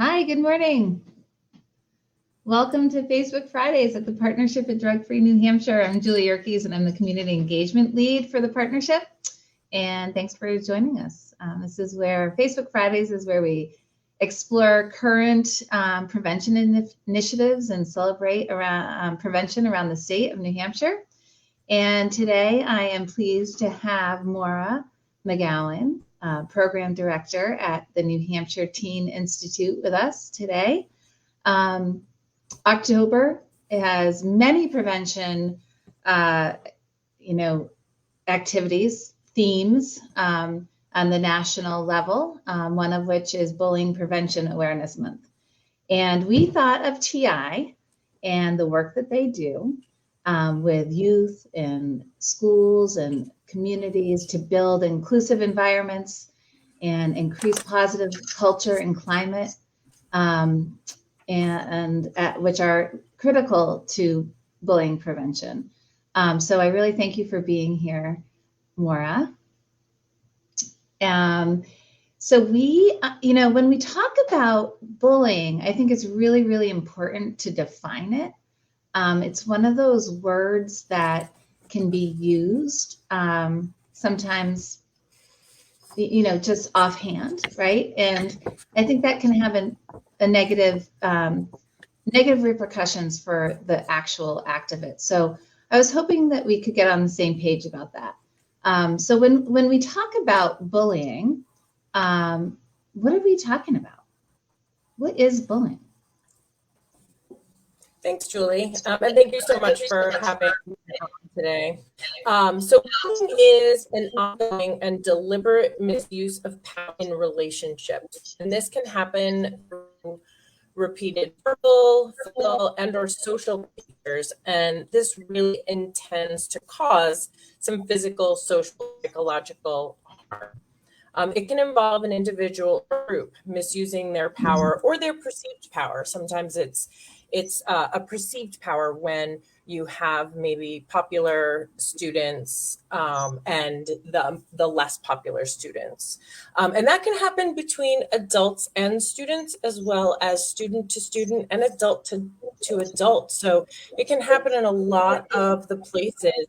Hi, good morning. Welcome to Facebook Fridays at the Partnership at Drug Free New Hampshire. I'm Julie Yerkes, and I'm the Community Engagement Lead for the partnership. And thanks for joining us. This is where Facebook Fridays is where we explore current prevention initiatives and celebrate around prevention around the state of New Hampshire. And today I am pleased to have Maura McGowan, Program Director at the New Hampshire Teen Institute with us today. October has many prevention, activities, themes on the national level, one of which is Bullying Prevention Awareness Month. And we thought of TI and the work that they do with youth and schools and communities to build inclusive environments and increase positive culture and climate, which are critical to bullying prevention. So I really thank you for being here, Maura. So we, when we talk about bullying, I think it's really, really important to define it. It's one of those words that can be used sometimes, just offhand, right? And I think that can have a negative repercussions for the actual act of it. So I was hoping that we could get on the same page about that. So when we talk about bullying, what are we talking about? What is bullying? Thanks, Julie. And thank you so much for having me on today. So bullying is an ongoing and deliberate misuse of power in relationships. And this can happen through repeated verbal, physical, and or social behaviors. And this really intends to cause some physical, social, psychological harm. It can involve an individual or group misusing their power or their perceived power. Sometimes it's a perceived power when you have maybe popular students and the less popular students. And that can happen between adults and students, as well as student to student and adult to adult. So it can happen in a lot of the places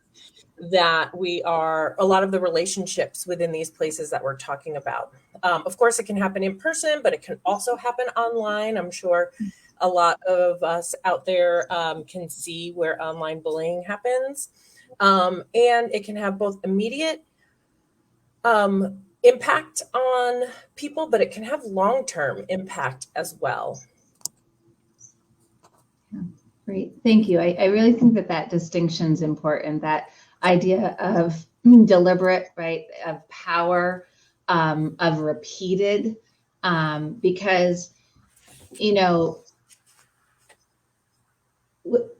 that a lot of the relationships within these places that we're talking about. Of course, it can happen in person, but it can also happen online. I'm sure a lot of us out there can see where online bullying happens. And it can have both immediate impact on people, but it can have long-term impact as well. Great, thank you. I really think that distinction is important, that idea of deliberate, right, of power, of repeated, because,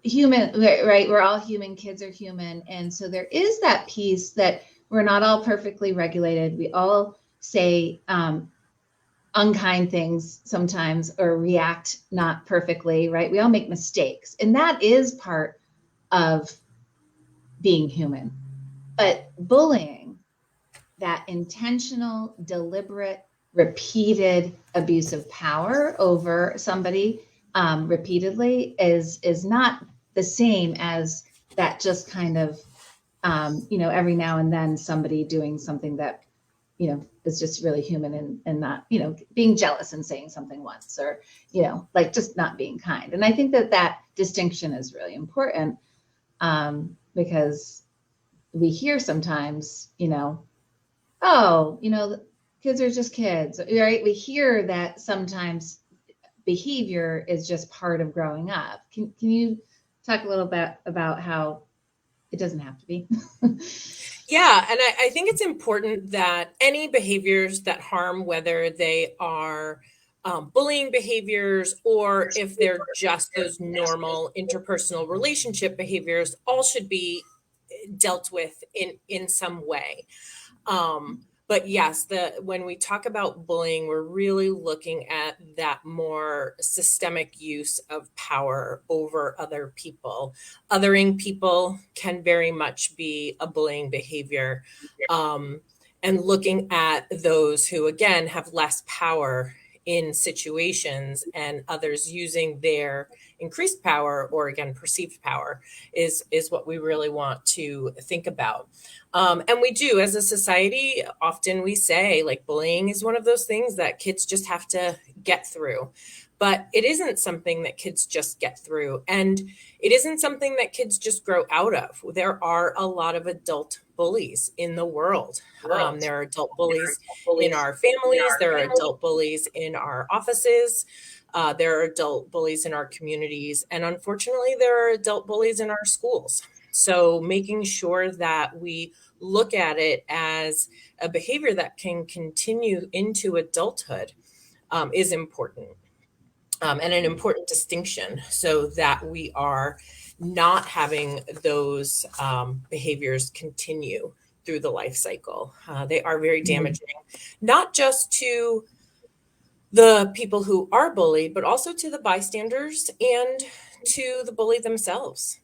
human, right, we're all human, kids are human. And so there is that piece that we're not all perfectly regulated. We all say unkind things sometimes or react not perfectly, right? We all make mistakes. And that is part of being human. But bullying, that intentional, deliberate, repeated abuse of power over somebody repeatedly is not the same as that just kind of, every now and then somebody doing something that, is just really human and not, being jealous and saying something once or, like just not being kind. And I think that distinction is really important because we hear sometimes, kids are just kids, right? We hear that sometimes behavior is just part of growing up. Can you talk a little bit about how it doesn't have to be? Yeah, and I think it's important that any behaviors that harm, whether they are bullying behaviors or if they're just those normal interpersonal relationship behaviors, all should be dealt with in some way. But yes, when we talk about bullying, we're really looking at that more systemic use of power over other people. Othering people can very much be a bullying behavior. And looking at those who, again, have less power in situations, and others using their increased power, or again perceived power, is what we really want to think about. And we do, as a society, often we say like bullying is one of those things that kids just have to get through. But it isn't something that kids just get through. And it isn't something that kids just grow out of. There are a lot of adult bullies in the world. There are adult bullies in our families. There are adult bullies in our offices. There are adult bullies in our communities. And unfortunately, there are adult bullies in our schools. So making sure that we look at it as a behavior that can continue into adulthood is important. And an important distinction, so that we are not having those behaviors continue through the life cycle. They are very damaging, not just to the people who are bullied, but also to the bystanders and to the bully themselves.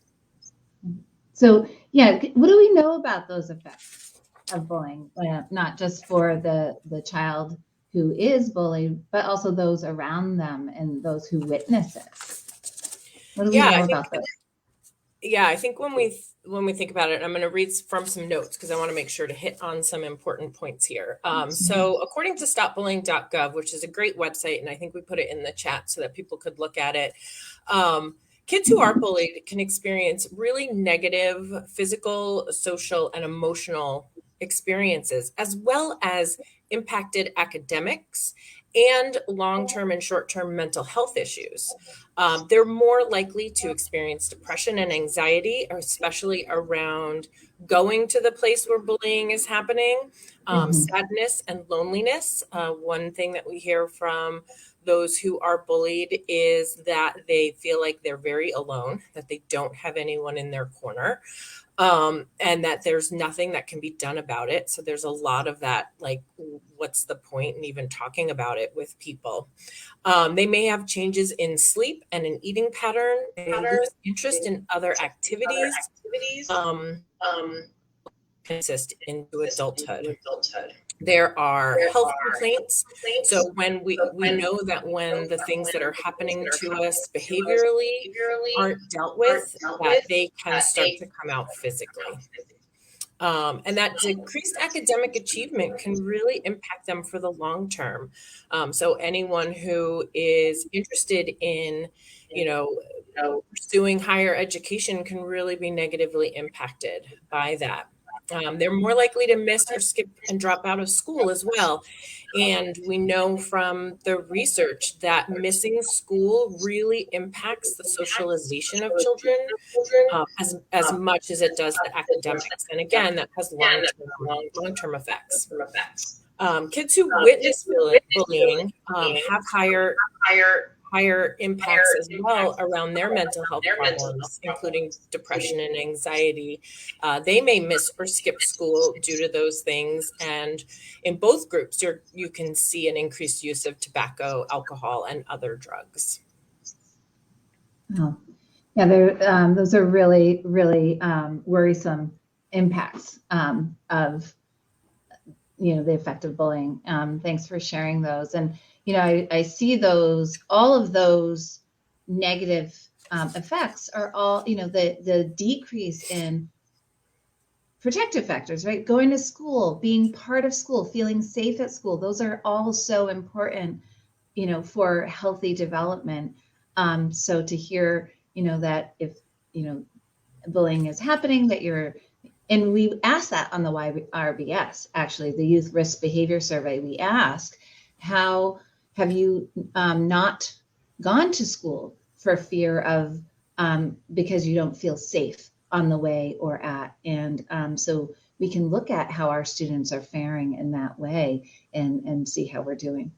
So, yeah, what do we know about those effects of bullying? Not just for the child who is bullied, but also those around them and those who witness it. What do we know about those? Yeah, I think when we think about it, I'm going to read from some notes because I want to make sure to hit on some important points here. So according to stopbullying.gov, which is a great website, and I think we put it in the chat so that people could look at it, kids who are bullied can experience really negative physical, social, and emotional experiences, as well as impacted academics and long-term and short-term mental health issues. They're more likely to experience depression and anxiety, especially around going to the place where bullying is happening, sadness and loneliness. One thing that we hear from those who are bullied is that they feel like they're very alone, that they don't have anyone in their corner. And that there's nothing that can be done about it. So there's a lot of that, like, what's the point in even talking about it with people? They may have changes in sleep and an eating pattern. They lose interest in other activities. Consist into adulthood. There are health complaints. So when we know that when the things that are happening to us behaviorally aren't dealt with, that they can start to come out physically. And that decreased academic achievement can really impact them for the long term. So anyone who is interested in, pursuing higher education can really be negatively impacted by that. They're more likely to miss or skip and drop out of school as well. And we know from the research that missing school really impacts the socialization of children as much as it does the academics. And again, that has long-term effects. Kids who witness bullying have higher impacts as well around their mental health problems, including depression and anxiety. They may miss or skip school due to those things. And in both groups, you can see an increased use of tobacco, alcohol, and other drugs. Oh, yeah, those are really, really worrisome impacts of the effect of bullying. Thanks for sharing those. And I see all of those negative effects are all, the decrease in protective factors, right? Going to school, being part of school, feeling safe at school. Those are all so important, for healthy development. So to hear, that if, bullying is happening, and we asked that on the YRBS, actually, the Youth Risk Behavior Survey, we asked, how have you not gone to school for fear of, because you don't feel safe on the way or at? And so we can look at how our students are faring in that way and see how we're doing.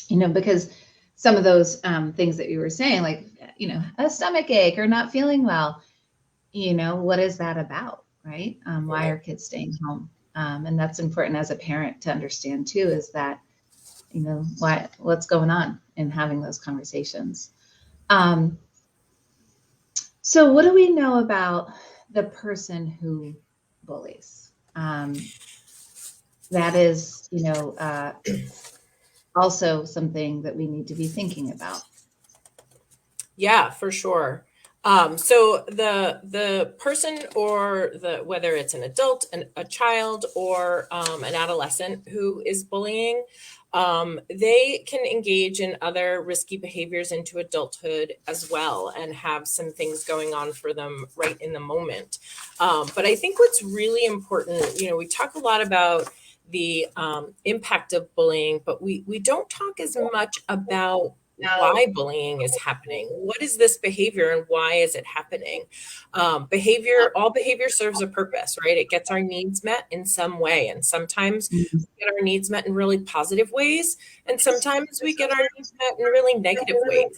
Because some of those things that you were saying, like, a stomach ache or not feeling well, what is that about, right? Why are kids staying home? And that's important as a parent to understand too, is that what's going on in having those conversations. So what do we know about the person who bullies? That is, also something that we need to be thinking about. Yeah, for sure. So the person or whether it's an adult, a child, or an adolescent who is bullying, they can engage in other risky behaviors into adulthood as well and have some things going on for them right in the moment. But I think what's really important, we talk a lot about the impact of bullying, but we don't talk as much about why bullying is happening. What is this behavior and why is it happening? All behavior serves a purpose, right? It gets our needs met in some way. And sometimes we get our needs met in really positive ways. And sometimes we get our needs met in really negative ways. And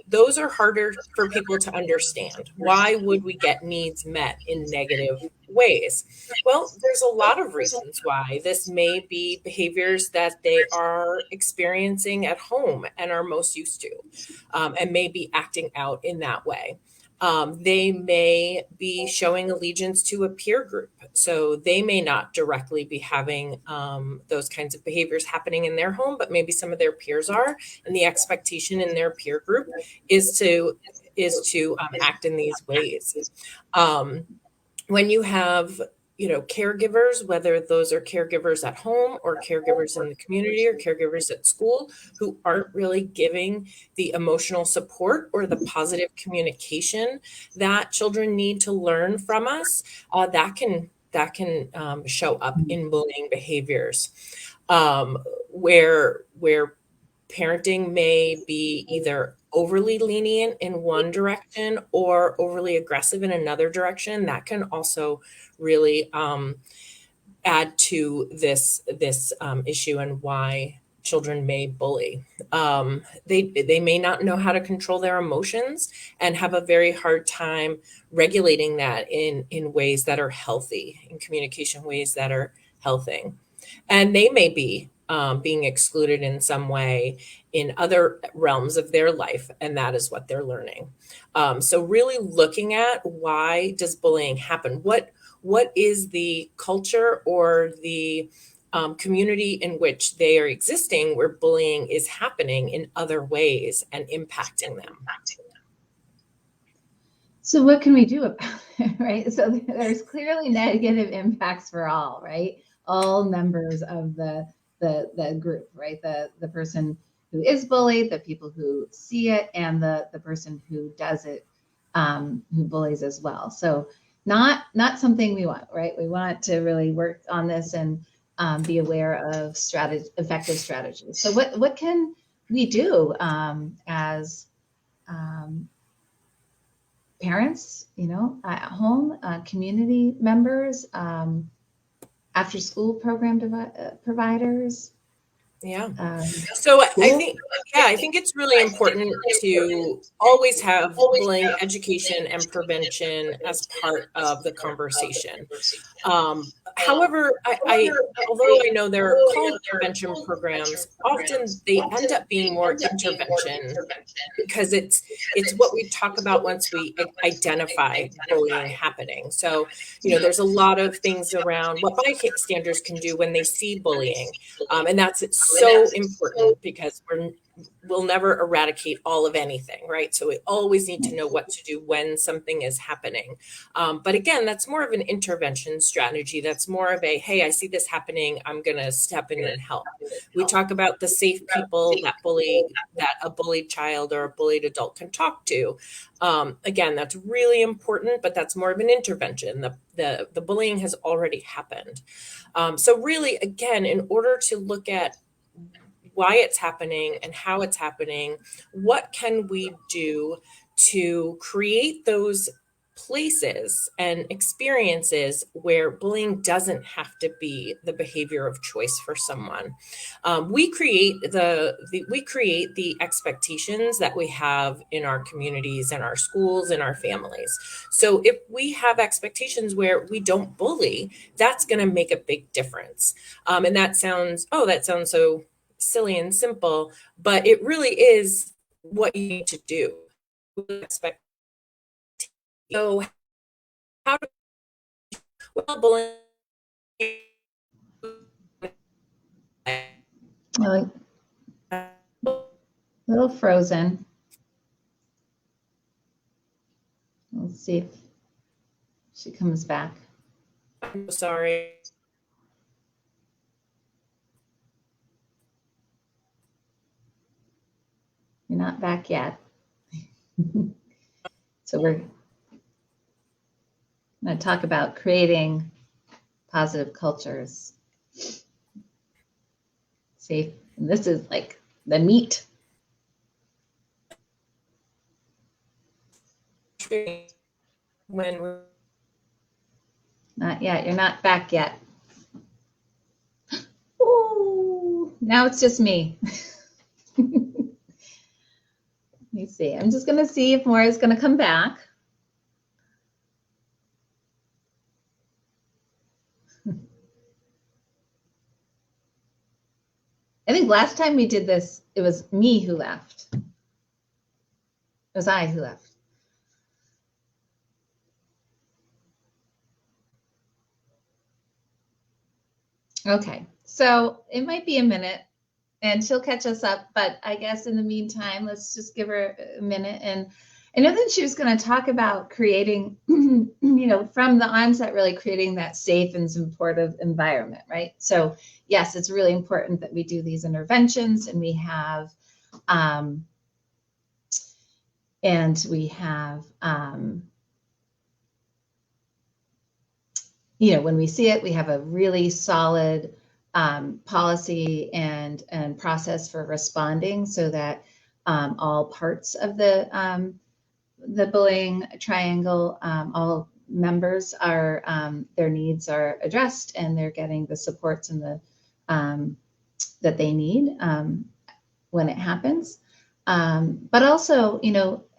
those are harder for people to understand. Why would we get needs met in negative ways? Well, there's a lot of reasons why. This may be behaviors that they are experiencing at home and are most used to, and may be acting out in that way. They may be showing allegiance to a peer group. So they may not directly be having those kinds of behaviors happening in their home, but maybe some of their peers are. And the expectation in their peer group is to act in these ways. When you have caregivers, whether those are caregivers at home or caregivers in the community or caregivers at school, who aren't really giving the emotional support or the positive communication that children need to learn from us, that can show up in bullying behaviors, where parenting may be either overly lenient in one direction or overly aggressive in another direction. That can also really add to this issue and why children may bully. They may not know how to control their emotions and have a very hard time regulating that in ways that are healthy, in communication ways that are healthy. And they may be being excluded in some way in other realms of their life, and that is what they're learning. So really looking at, why does bullying happen? What is the culture or the community in which they are existing where bullying is happening in other ways and impacting them? So what can we do about it, right? So there's clearly negative impacts for all, right? All members of the group, right? The person who is bullied, the people who see it, and the person who does it, who bullies as well. So not something we want, right? We want to really work on this and be aware of effective strategies. So what can we do as parents, at home, community members, after school program providers? Yeah. So I think it's really important to always have bullying education and prevention as part of the conversation. However, although I know they're called prevention programs, often they end up being more intervention, because it's what we talk about once we identify bullying happening. So, there's a lot of things around what bystanders can do when they see bullying. And that's so important, because we'll never eradicate all of anything, right? So we always need to know what to do when something is happening. But again, that's more of an intervention strategy. That's more of a, hey, I see this happening, I'm going to step in and help. We talk about the safe people that a bullied child or a bullied adult can talk to. Again, that's really important, but that's more of an intervention. The bullying has already happened. So really, again, in order to look at why it's happening and how it's happening, what can we do to create those places and experiences where bullying doesn't have to be the behavior of choice for someone? We create the expectations that we have in our communities and our schools and our families. So if we have expectations where we don't bully, that's going to make a big difference. And that sounds so silly and simple, but it really is what you need to do. So how do bullying? little frozen. Let's see if she comes back. I'm sorry. You're not back yet. So we're going to talk about creating positive cultures. Safe. And this is like the meat. When we're Not yet. You're not back yet. Ooh, now it's just me. Let me see. I'm just going to see if Maura's going to come back. I think last time we did this, it was me who left. It was I who left. Okay, so it might be a minute and she'll catch us up, but I guess in the meantime, let's just give her a minute. And I know that she was going to talk about creating, from the onset, really creating that safe and supportive environment, right? So yes, it's really important that we do these interventions and we have, when we see it, we have a really solid policy and process for responding so that all parts of the bullying triangle, all members are, their needs are addressed and they're getting the supports and the that they need when it happens. But also,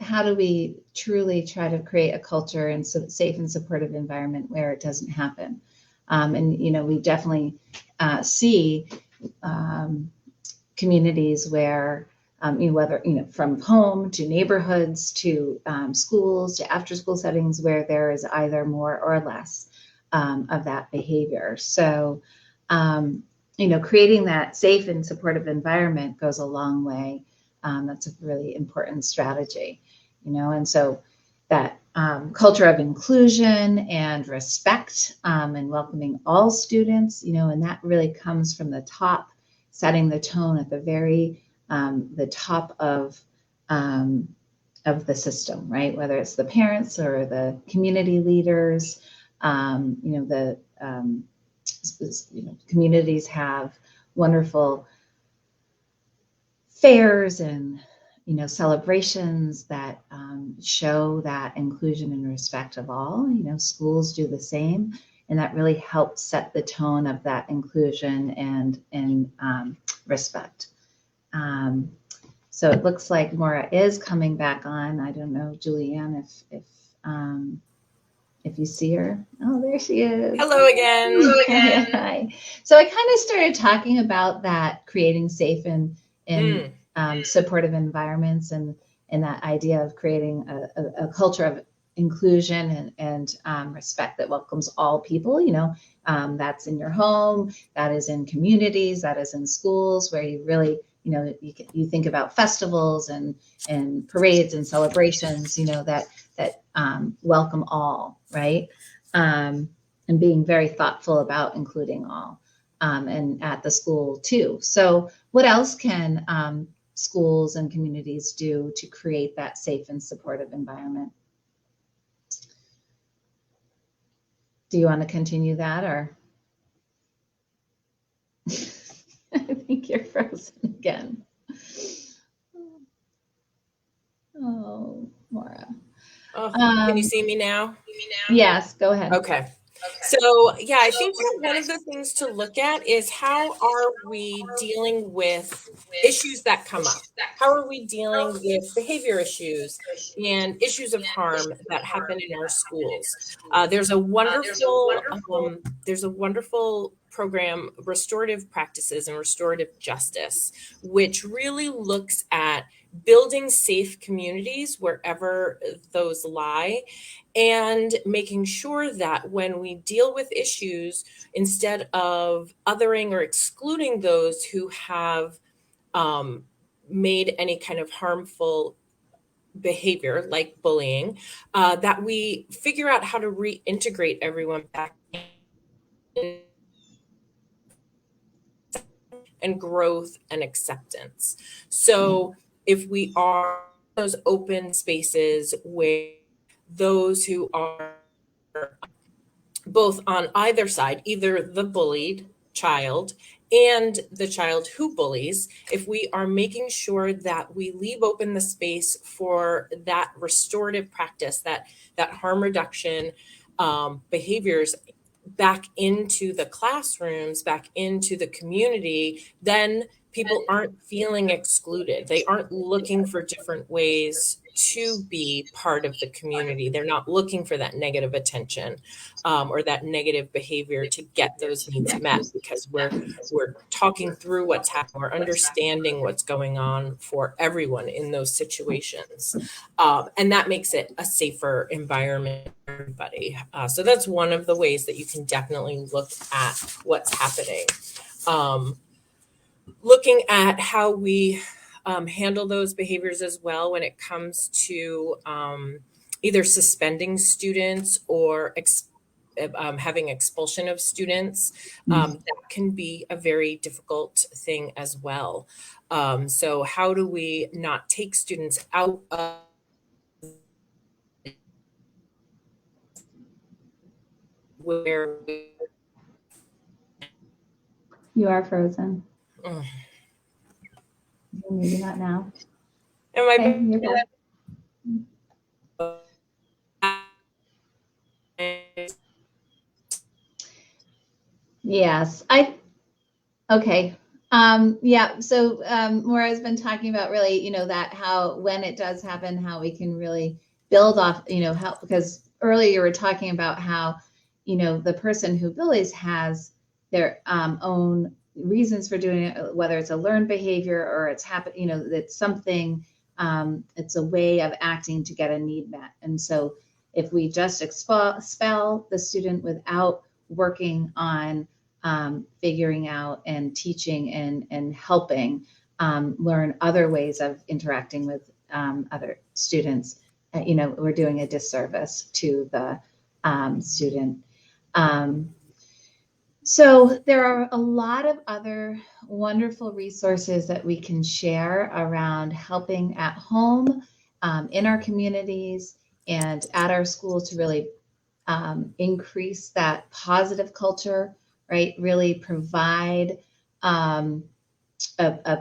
how do we truly try to create a culture and safe and supportive environment where it doesn't happen? And we definitely see communities where, whether from home to neighborhoods to schools to after-school settings, where there is either more or less of that behavior. So, creating that safe and supportive environment goes a long way. That's a really important strategy, and so that culture of inclusion and respect and welcoming all students, and that really comes from the top, setting the tone at the very the top of the system, right? Whether it's the parents or the community leaders, communities have wonderful fairs and celebrations that show that inclusion and respect of all. Schools do the same, and that really helps set the tone of that inclusion and respect. So it looks like Maura is coming back on. I don't know, Julianne, if you see her. Oh, there she is. Hello again. Hello again. Hi. So I kind of started talking about that, creating safe and supportive environments, and that idea of creating a culture of inclusion and respect that welcomes all people. That's in your home, that is in communities, that is in schools, where you really, you think about festivals and parades and celebrations, that welcome all, right? And being very thoughtful about including all, and at the school too. So what else can schools and communities do to create that safe and supportive environment? Do you want to continue that, or? I think you're frozen again. Oh, Maura. Oh, can you see me now? Yes, go ahead. Okay. So, yeah, I think one of the things to look at is how are we dealing with issues that come up? How are we dealing with behavior issues and issues of harm that happen in our schools? There's a wonderful program, Restorative Practices and Restorative Justice, which really looks at building safe communities wherever those lie, and making sure that when we deal with issues, instead of othering or excluding those who have made any kind of harmful behavior like bullying, that we figure out how to reintegrate everyone back in and growth and acceptance. So if we are those open spaces where those who are both on either side, either the bullied child and the child who bullies, if we are making sure that we leave open the space for that restorative practice, that harm reduction behaviors back into the classrooms, back into the community, then people aren't feeling excluded. They aren't looking for different ways to be part of the community. They're not looking for that negative attention or that negative behavior to get those needs met, because we're talking through what's happening. We're understanding what's going on for everyone in those situations. And that makes it a safer environment for everybody. So that's one of the ways that you can definitely look at what's happening. Looking at how we handle those behaviors as well when it comes to either suspending students or having expulsion of students, that can be a very difficult thing as well. So how do we not take students out of where You are frozen. Mm. Maybe not now. Am I Okay, you're back. Yes, okay. Yeah, so Maura's been talking about really, that how when it does happen, how we can really build off, how, because earlier you were talking about how, the person who bullies has their own reasons for doing it, whether it's a learned behavior or it's it's something, it's a way of acting to get a need met. And so if we just expel the student without working on figuring out and teaching and helping learn other ways of interacting with other students, we're doing a disservice to the student. So there are a lot of other wonderful resources that we can share around helping at home, in our communities, and at our schools to really increase that positive culture, right? Really provide a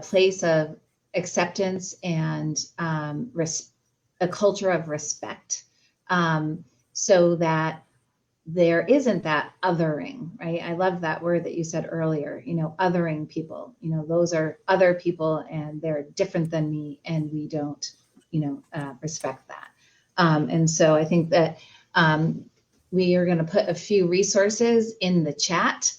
place of acceptance and a culture of respect, so that there isn't that othering, right? I love that word that you said earlier, othering people, those are other people and they're different than me, and we don't, respect that. And so I think that we are going to put a few resources in the chat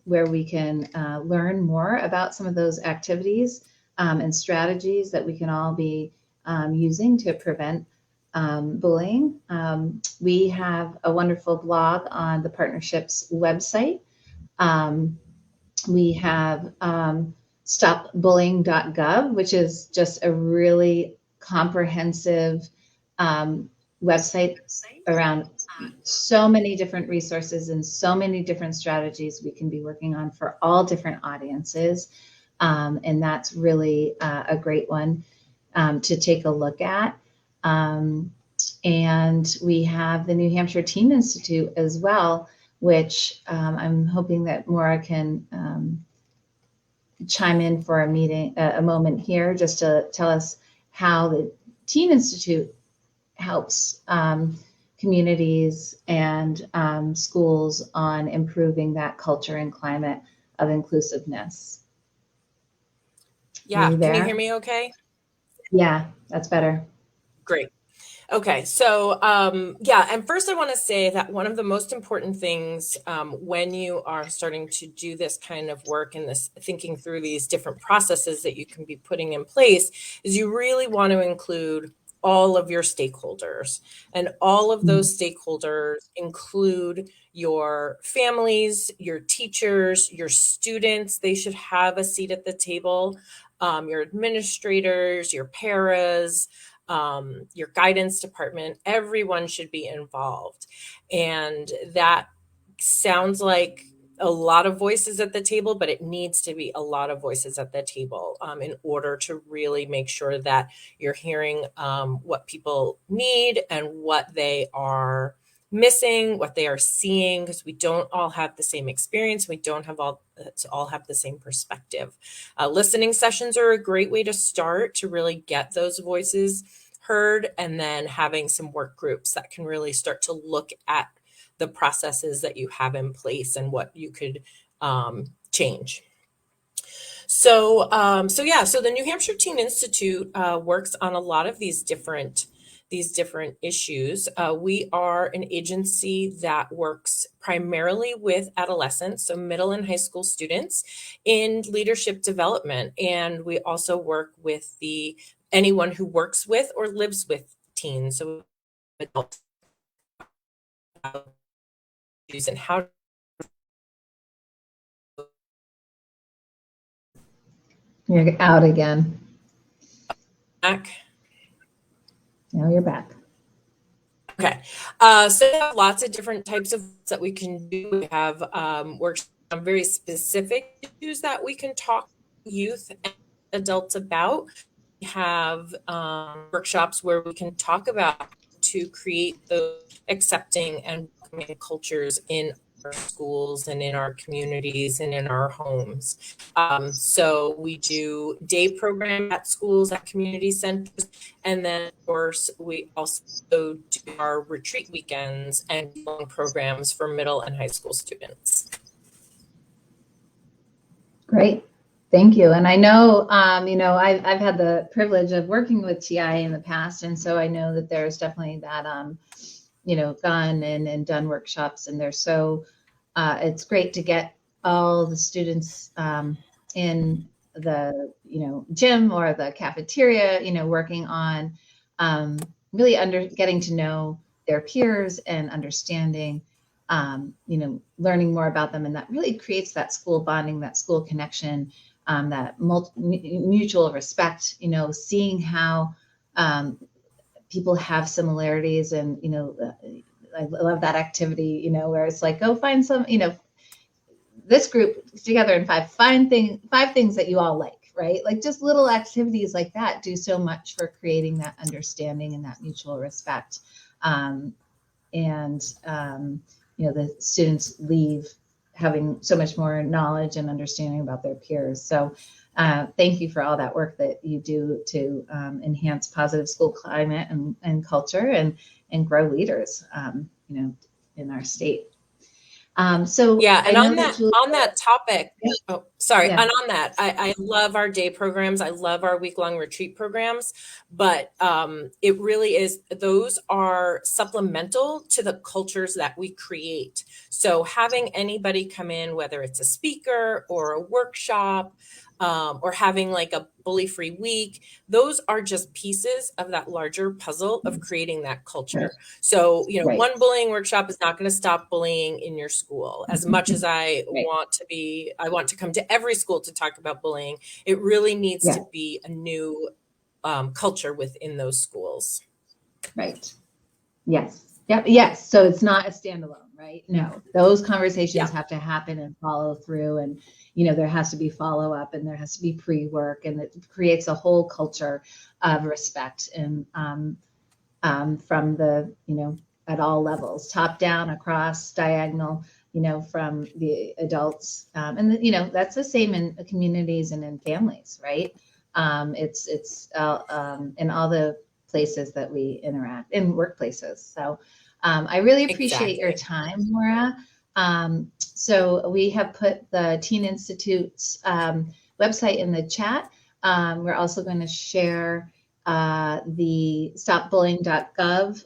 where we can learn more about some of those activities and strategies that we can all be using to prevent bullying. We have a wonderful blog on the partnership's website. We have stopbullying.gov, which is just a really comprehensive website around so many different resources and so many different strategies we can be working on for all different audiences. And that's really a great one to take a look at. And we have the New Hampshire Teen Institute as well, which I'm hoping that Maura can chime in for a moment here, just to tell us how the Teen Institute helps communities and schools on improving that culture and climate of inclusiveness. Yeah, can you hear me okay? Yeah, that's better. Great. Okay, so yeah, and first I want to say that one of the most important things when you are starting to do this kind of work and this thinking through these different processes that you can be putting in place is you really want to include all of your stakeholders. And all of those stakeholders include your families, your teachers, your students. They should have a seat at the table. Your administrators, your paras, your guidance department, everyone should be involved. And that sounds like a lot of voices at the table, but it needs to be a lot of voices at the table in order to really make sure that you're hearing what people need and what they are missing, what they are seeing, because we don't all have the same experience. We don't have all have the same perspective. Listening sessions are a great way to start to really get those voices heard, and then having some work groups that can really start to look at the processes that you have in place and what you could change. So the New Hampshire Teen Institute works on a lot of these different issues. We are an agency that works primarily with adolescents, so middle and high school students, in leadership development. And we also work with anyone who works with or lives with teens, so adults, and how. You're out again. Back. Now you're back. Okay. So we have lots of different types of that we can do. We have workshops on very specific issues that we can talk to youth and adults about. We have workshops where we can talk about to create those accepting and welcoming cultures in our schools and in our communities and in our homes. So we do day program at schools, at community centers, and then of course we also do our retreat weekends and programs for middle and high school students. Great. Thank you. And I know, I've had the privilege of working with TI in the past. And so I know that there's definitely that, gone and done workshops, and they're so, it's great to get all the students in the, gym or the cafeteria, working on really getting to know their peers and understanding, learning more about them. And that really creates that school bonding, that school connection, that mutual respect, seeing how people have similarities. And, I love that activity, where it's like, go find some, this group together and five things that you all like, right? Like just little activities like that do so much for creating that understanding and that mutual respect. The students leave having so much more knowledge and understanding about their peers. So thank you for all that work that you do to enhance positive school climate and culture and grow leaders, in our state. So yeah, and on that topic, Yeah. And on that, I love our day programs. I love our week-long retreat programs, but it really is, those are supplemental to the cultures that we create. So having anybody come in, whether it's a speaker or a workshop, or having like a bully-free week, those are just pieces of that larger puzzle of creating that culture. Right. So, Right. one bullying workshop is not going to stop bullying in your school. As much as I Right. want to come to every school to talk about bullying, it really needs Yeah. to be a new culture within those schools. Right. Yes. Yep. Yes. So it's not a standalone, right? No, those conversations have to happen and follow through, and there has to be follow up, and there has to be pre-work, and it creates a whole culture of respect and from the at all levels, top down, across, diagonal, from the adults, and that's the same in communities and in families, right? It's in all the places that we interact, in workplaces. So I really appreciate your time, Maura. So we have put the Teen Institute's website in the chat. We're also going to share the stopbullying.gov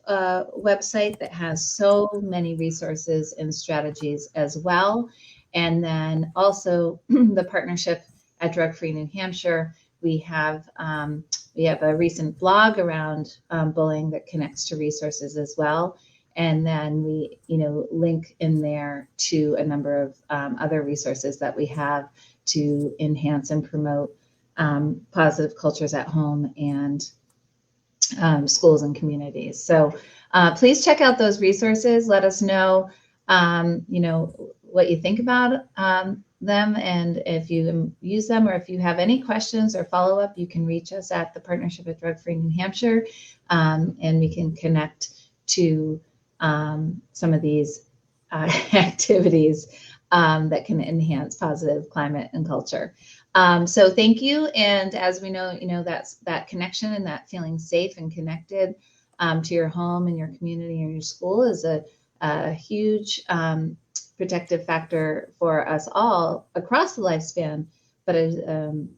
website that has so many resources and strategies as well. And then also the partnership at Drug Free New Hampshire, we have a recent blog around bullying that connects to resources as well. And then we, link in there to a number of other resources that we have to enhance and promote positive cultures at home and schools and communities. So please check out those resources. Let us know, what you think about them, and if you use them, or if you have any questions or follow-up, you can reach us at the Partnership at Drug Free New Hampshire, and we can connect to some of these activities that can enhance positive climate and culture. So thank you. And as we know, that's that connection and that feeling safe and connected to your home and your community and your school is a huge protective factor for us all across the lifespan, but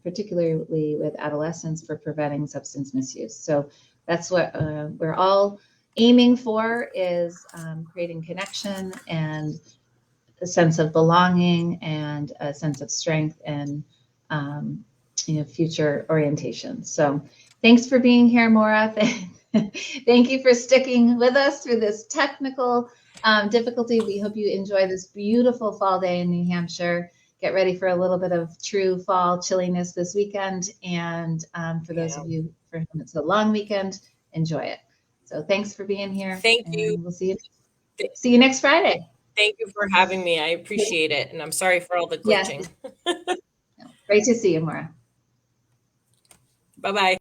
particularly with adolescents, for preventing substance misuse. So that's what we're all aiming for, is creating connection and a sense of belonging and a sense of strength and future orientation. So thanks for being here, Maura. Thank you for sticking with us through this technical difficulty. We hope you enjoy this beautiful fall day in New Hampshire. Get ready for a little bit of true fall chilliness this weekend. And for those of you for whom it's a long weekend, enjoy it. So thanks for being here. Thank you. We'll see you next Friday. Thank you for having me. I appreciate it. And I'm sorry for all the glitching. Yes. Great to see you, Maura. Bye-bye.